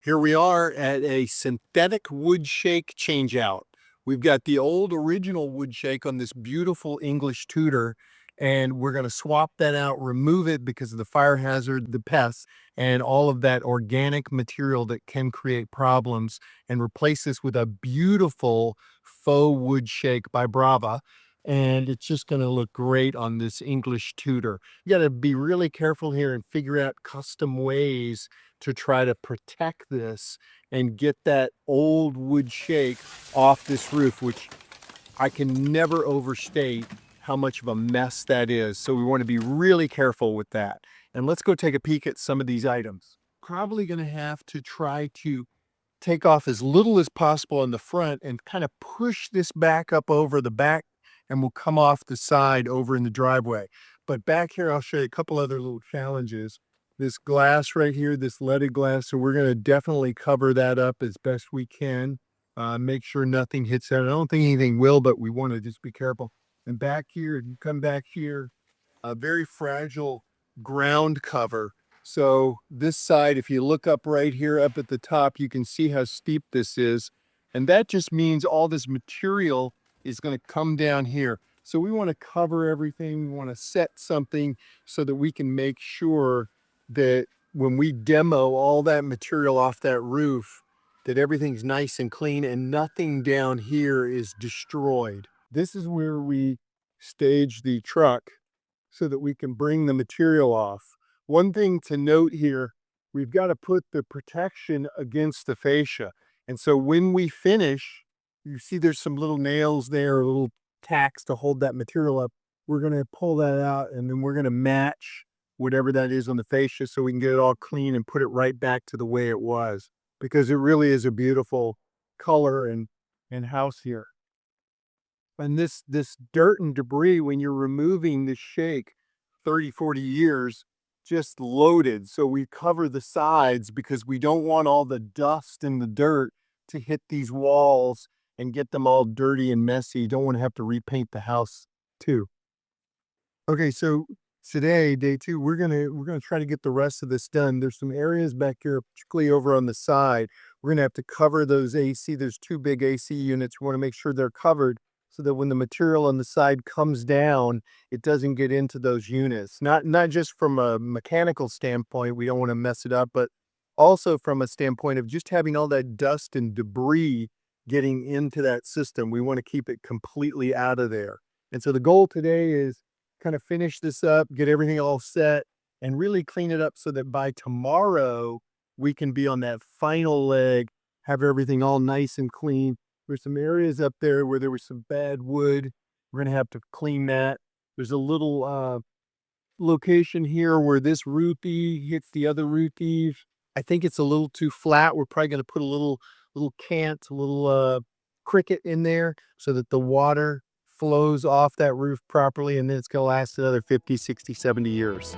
Here we are at a synthetic wood shake changeout. We've got the old original wood shake on this beautiful English Tudor, and we're going to swap that out, remove it because of the fire hazard, the pests, and all of that organic material that can create problems, and replace this with a beautiful faux wood shake by Brava. And it's just going to look great on this English Tudor. You got to be really careful here and figure out custom ways to try to protect this and get that old wood shake off this roof, which I can never overstate how much of a mess that is. So we want to be really careful with that. And let's go take a peek at some of these items. Probably going to have to try to take off as little as possible on the front and kind of push this back up over the back, and we'll come off the side over in the driveway. But back here, I'll show you a couple other little challenges. This glass right here, this leaded glass, so we're going to definitely cover that up as best we can. Make sure nothing hits that. I don't think anything will, but we want to just be careful. And back here, you come back here, a very fragile ground cover. So this side, if you look up right here up at the top, you can see how steep this is. And that just means all this material is going to come down here. So we want to cover everything. We want to set something so that we can make sure that when we demo all that material off that roof, that everything's nice and clean and nothing down here is destroyed. This is where we stage the truck so that we can bring the material off. One thing to note here, we've got to put the protection against the fascia. And so when we finish, you see there's some little nails there, little tacks to hold that material up. We're going to pull that out, and then we're going to match whatever that is on the fascia so we can get it all clean and put it right back to the way it was, because it really is a beautiful color and house here. And this dirt and debris, when you're removing the shake 30, 40 years, just loaded. So we cover the sides because we don't want all the dust and the dirt to hit these walls and get them all dirty and messy. You don't want to have to repaint the house too. Okay, so today, day two, we're gonna try to get the rest of this done. There's some areas back here, particularly over on the side. We're gonna have to cover those AC. There's two big AC units. We want to make sure they're covered so that when the material on the side comes down, it doesn't get into those units. Not just from a mechanical standpoint, we don't want to mess it up, but also from a standpoint of just having all that dust and debris getting into that system. We want to keep it completely out of there. And so the goal today is kind of finish this up, get everything all set, and really clean it up so that by tomorrow we can be on that final leg, have everything all nice and clean. There's some areas up there where there was some bad wood. We're gonna have to clean that. There's a little location here where this roofie hits the other roofies. I think it's a little too flat. We're probably gonna put a little cant, a little cricket in there so that the water flows off that roof properly, and then it's going to last another 50, 60, 70 years.